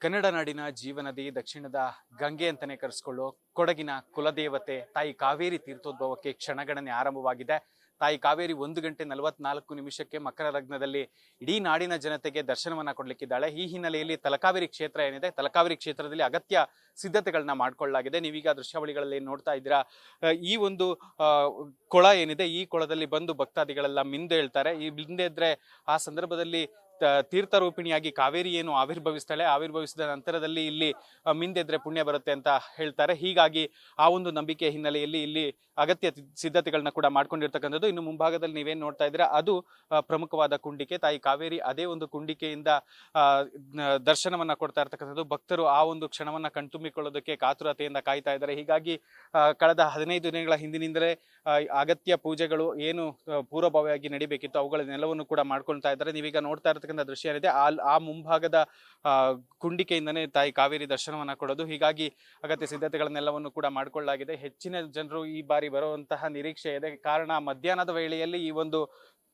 ಕನ್ನಡ ನಾಡಿನ ಜೀವನದಿ ದಕ್ಷಿಣದ ಗಂಗೆ ಅಂತಾನೆ ಕರೆಸ್ಕೊಳ್ಳೋ ಕೊಡಗಿನ ಕುಲದೇವತೆ ತಾಯಿ ಕಾವೇರಿ ತೀರ್ಥೋದ್ಭವಕ್ಕೆ ಕ್ಷಣಗಣನೆ ಆರಂಭವಾಗಿದೆ. ತಾಯಿ ಕಾವೇರಿ 1:44 ಮಕರ ಲಗ್ನದಲ್ಲಿ ಇಡೀ ನಾಡಿನ ಜನತೆಗೆ ದರ್ಶನವನ್ನ ಕೊಡ್ಲಿಕ್ಕಿದ್ದಾಳೆ. ಈ ಹಿನ್ನೆಲೆಯಲ್ಲಿ ತಲಕಾವೇರಿ ಕ್ಷೇತ್ರ ಏನಿದೆ, ತಲಕಾವೇರಿ ಕ್ಷೇತ್ರದಲ್ಲಿ ಅಗತ್ಯ ಸಿದ್ಧತೆಗಳನ್ನ ಮಾಡ್ಕೊಳ್ಳಲಾಗಿದೆ. ನೀವೀಗ ದೃಶ್ಯಾವಳಿಗಳಲ್ಲಿ ಏನ್ ನೋಡ್ತಾ ಇದ್ದೀರಾ, ಈ ಒಂದು ಕೊಳ ಏನಿದೆ, ಈ ಕೊಳದಲ್ಲಿ ಬಂದು ಭಕ್ತಾದಿಗಳೆಲ್ಲ ಮಿಂದೇಳ್ತಾರೆ. ಈ ಮಿಂದೆದ್ರೆ ಆ ಸಂದರ್ಭದಲ್ಲಿ ತೀರ್ಥರೂಪಿಣಿಯಾಗಿ ಕಾವೇರಿ ಏನು ಆವಿರ್ಭವಿಸ್ತಾಳೆ, ಆವಿರ್ಭವಿಸಿದ ನಂತರದಲ್ಲಿ ಇಲ್ಲಿ ಮಿಂದೆದ್ರೆ ಪುಣ್ಯ ಬರುತ್ತೆ ಅಂತ ಹೇಳ್ತಾರೆ. ಹೀಗಾಗಿ ಆ ಒಂದು ನಂಬಿಕೆ ಹಿನ್ನೆಲೆಯಲ್ಲಿ ಇಲ್ಲಿ ಅಗತ್ಯ ಸಿದ್ಧತೆಗಳನ್ನ ಕೂಡ ಮಾಡ್ಕೊಂಡಿರ್ತಕ್ಕಂಥದ್ದು. ಇನ್ನು ಮುಂಭಾಗದಲ್ಲಿ ನೀವೇನ್ ನೋಡ್ತಾ ಇದ್ದೀರಾ, ಅದು ಪ್ರಮುಖವಾದ ಕುಂಡಿಕೆ. ತಾಯಿ ಕಾವೇರಿ ಅದೇ ಒಂದು ಕುಂಡಿಕೆಯಿಂದ ದರ್ಶನವನ್ನ ಕೊಡ್ತಾ ಇರ್ತಕ್ಕಂಥದ್ದು. ಭಕ್ತರು ಆ ಒಂದು ಕ್ಷಣವನ್ನ ಕಣ್ತುಂಬಿಕೊಳ್ಳೋದಕ್ಕೆ ಕಾತುರತೆಯಿಂದ ಕಾಯ್ತಾ ಇದ್ದಾರೆ. ಹೀಗಾಗಿ ಕಳೆದ 15 ದಿನಗಳ ಹಿಂದಿನಿಂದಲೇ ಅಗತ್ಯ ಪೂಜೆಗಳು ಏನು ಪೂರ್ವಭಾವಿಯಾಗಿ ನಡಿಬೇಕಿತ್ತು ಅವುಗಳನ್ನೆಲ್ಲವನ್ನು ಕೂಡ ಮಾಡ್ಕೊಳ್ತಾ ಇದ್ದಾರೆ. ನೀವೀಗ ನೋಡ್ತಾ ಇರತಕ್ಕಂಥ ದೃಶ್ಯ ಏನಿದೆ, ಆ ಮುಂಭಾಗದ ಕುಂಡಿಕೆಯಿಂದನೇ ತಾಯಿ ಕಾವೇರಿ ದರ್ಶನವನ್ನ ಕೊಡೋದು. ಹೀಗಾಗಿ ಅಗತ್ಯ ಸಿದ್ಧತೆಗಳನ್ನೆಲ್ಲವನ್ನು ಕೂಡ ಮಾಡಿಕೊಳ್ಳಲಾಗಿದೆ. ಹೆಚ್ಚಿನ ಜನರು ಈ ಬಾರಿ ಬರುವಂತಹ ನಿರೀಕ್ಷೆ ಇದೆ. ಕಾರಣ ಮಧ್ಯಾಹ್ನದ ವೇಳೆಯಲ್ಲಿ ಈ ಒಂದು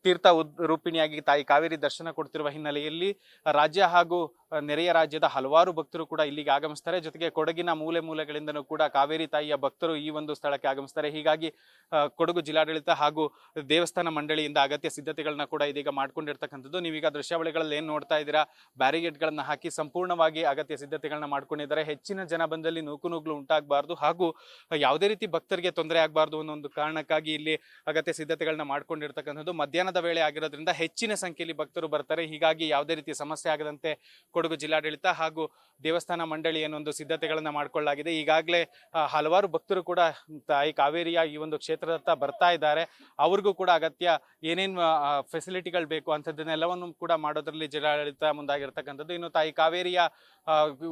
ತೀರ್ಥ ರೂಪಿಣಿಯಾಗಿ ತಾಯಿ ಕಾವೇರಿ ದರ್ಶನ ಕೊಡ್ತಿರುವ ಹಿನ್ನೆಲೆಯಲ್ಲಿ ರಾಜ್ಯ ಹಾಗೂ ನೆರೆಯ ರಾಜ್ಯದ ಹಲವಾರು ಭಕ್ತರು ಕೂಡ ಇಲ್ಲಿಗೆ ಆಗಮಿಸ್ತಾರೆ. ಜೊತೆಗೆ ಕೊಡಗಿನ ಮೂಲೆ ಮೂಲೆಗಳಿಂದನೂ ಕೂಡ ಕಾವೇರಿ ತಾಯಿಯ ಭಕ್ತರು ಈ ಒಂದು ಸ್ಥಳಕ್ಕೆ ಆಗಮಿಸ್ತಾರೆ. ಹೀಗಾಗಿ ಕೊಡಗು ಜಿಲ್ಲಾಡಳಿತ ಹಾಗೂ ದೇವಸ್ಥಾನ ಮಂಡಳಿಯಿಂದ ಅಗತ್ಯ ಸಿದ್ಧತೆಗಳನ್ನ ಕೂಡ ಇದೀಗ ಮಾಡ್ಕೊಂಡಿರ್ತಕ್ಕಂಥದ್ದು. ನೀವೀಗ ದೃಶ್ಯಾವಳಿಗಳಲ್ಲಿ ಏನ್ ನೋಡ್ತಾ ಇದ್ದೀರಾ, ಬ್ಯಾರಿಗೇಡ್ಗಳನ್ನ ಹಾಕಿ ಸಂಪೂರ್ಣವಾಗಿ ಅಗತ್ಯ ಸಿದ್ಧತೆಗಳನ್ನ ಮಾಡ್ಕೊಂಡಿದ್ದಾರೆ. ಹೆಚ್ಚಿನ ಜನ ಬಂದಲ್ಲಿ ನೂಕುನುಗ್ಲು ಉಂಟಾಗಬಾರ್ದು ಹಾಗೂ ಯಾವುದೇ ರೀತಿ ಭಕ್ತರಿಗೆ ತೊಂದರೆ ಆಗಬಾರ್ದು ಅನ್ನೋ ಒಂದು ಕಾರಣಕ್ಕಾಗಿ ಇಲ್ಲಿ ಅಗತ್ಯ ಸಿದ್ಧತೆಗಳನ್ನ ಮಾಡ್ಕೊಂಡಿರ್ತಕ್ಕಂಥದ್ದು. ಮಧ್ಯಾಹ್ನದ ವೇಳೆ ಆಗಿರೋದ್ರಿಂದ ಹೆಚ್ಚಿನ ಸಂಖ್ಯೆಯಲ್ಲಿ ಭಕ್ತರು ಬರ್ತಾರೆ. ಹೀಗಾಗಿ ಯಾವುದೇ ರೀತಿ ಸಮಸ್ಯೆ ಆಗದಂತೆ ಕೊಡಗು ಜಿಲ್ಲಾಡಳಿತ ಹಾಗೂ ದೇವಸ್ಥಾನ ಮಂಡಳಿ ಏನೊಂದು ಸಿದ್ಧತೆಗಳನ್ನ ಮಾಡ್ಕೊಳ್ಳಲಾಗಿದೆ. ಈಗಾಗಲೇ ಹಲವಾರು ಭಕ್ತರು ಕೂಡ ತಾಯಿ ಕಾವೇರಿಯ ಈ ಒಂದು ಕ್ಷೇತ್ರದತ್ತ ಬರ್ತಾ ಇದ್ದಾರೆ. ಅವ್ರಿಗೂ ಕೂಡ ಅಗತ್ಯ ಏನೇನು ಫೆಸಿಲಿಟಿಗಳು ಬೇಕು ಅಂಥದ್ದನ್ನೆಲ್ಲವನ್ನು ಕೂಡ ಮಾಡೋದ್ರಲ್ಲಿ ಜಿಲ್ಲಾಡಳಿತ ಮುಂದಾಗಿರ್ತಕ್ಕಂಥದ್ದು. ಇನ್ನು ತಾಯಿ ಕಾವೇರಿಯ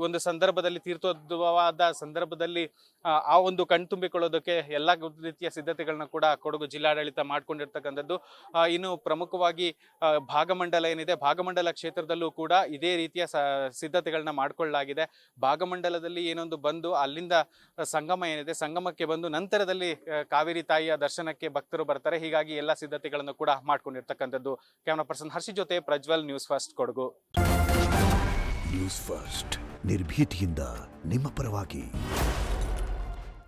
ಒಂದು ಸಂದರ್ಭದಲ್ಲಿ ತೀರ್ಥೋದ್ಭವವಾದ ಸಂದರ್ಭದಲ್ಲಿ ಆ ಒಂದು ಕಣ್ತುಂಬಿಕೊಳ್ಳೋದಕ್ಕೆ ಎಲ್ಲ ರೀತಿಯ ಸಿದ್ಧತೆಗಳನ್ನ ಕೂಡ ಕೊಡಗು ಜಿಲ್ಲಾಡಳಿತ ಮಾಡ್ಕೊಂಡಿರ್ತಕ್ಕಂಥದ್ದು. ಇನ್ನು ಪ್ರಮುಖವಾಗಿ ಭಾಗಮಂಡಲ ಏನಿದೆ, ಭಾಗಮಂಡಲ ಕ್ಷೇತ್ರದಲ್ಲೂ ಕೂಡ ಇದೇ ರೀತಿಯ ಸಿದ್ಧತೆಗಳನ್ನ ಮಾಡ್ಕೊಳ್ಳಲಾಗಿದೆ. ಭಾಗಮಂಡಲದಲ್ಲಿ ಏನೊಂದು ಬಂದು ಅಲ್ಲಿಂದ ಸಂಗಮ ಏನಿದೆ, ಸಂಗಮಕ್ಕೆ ಬಂದು ನಂತರದಲ್ಲಿ ಕಾವೇರಿ ತಾಯಿಯ ದರ್ಶನಕ್ಕೆ ಭಕ್ತರು ಬರ್ತಾರೆ. ಹೀಗಾಗಿ ಎಲ್ಲ ಸಿದ್ಧತೆಗಳನ್ನು ಕೂಡ ಮಾಡ್ಕೊಂಡಿರ್ತಕ್ಕಂಥದ್ದು. ಕ್ಯಾಮರಾ ಪರ್ಸನ್ ಹರ್ಷಿ ಜೊತೆ Prajwal, news first Kodagu. News first ನಿರ್ಭೀತಿಯಿಂದ ನಿಮ್ಮ ಪರವಾಗಿ.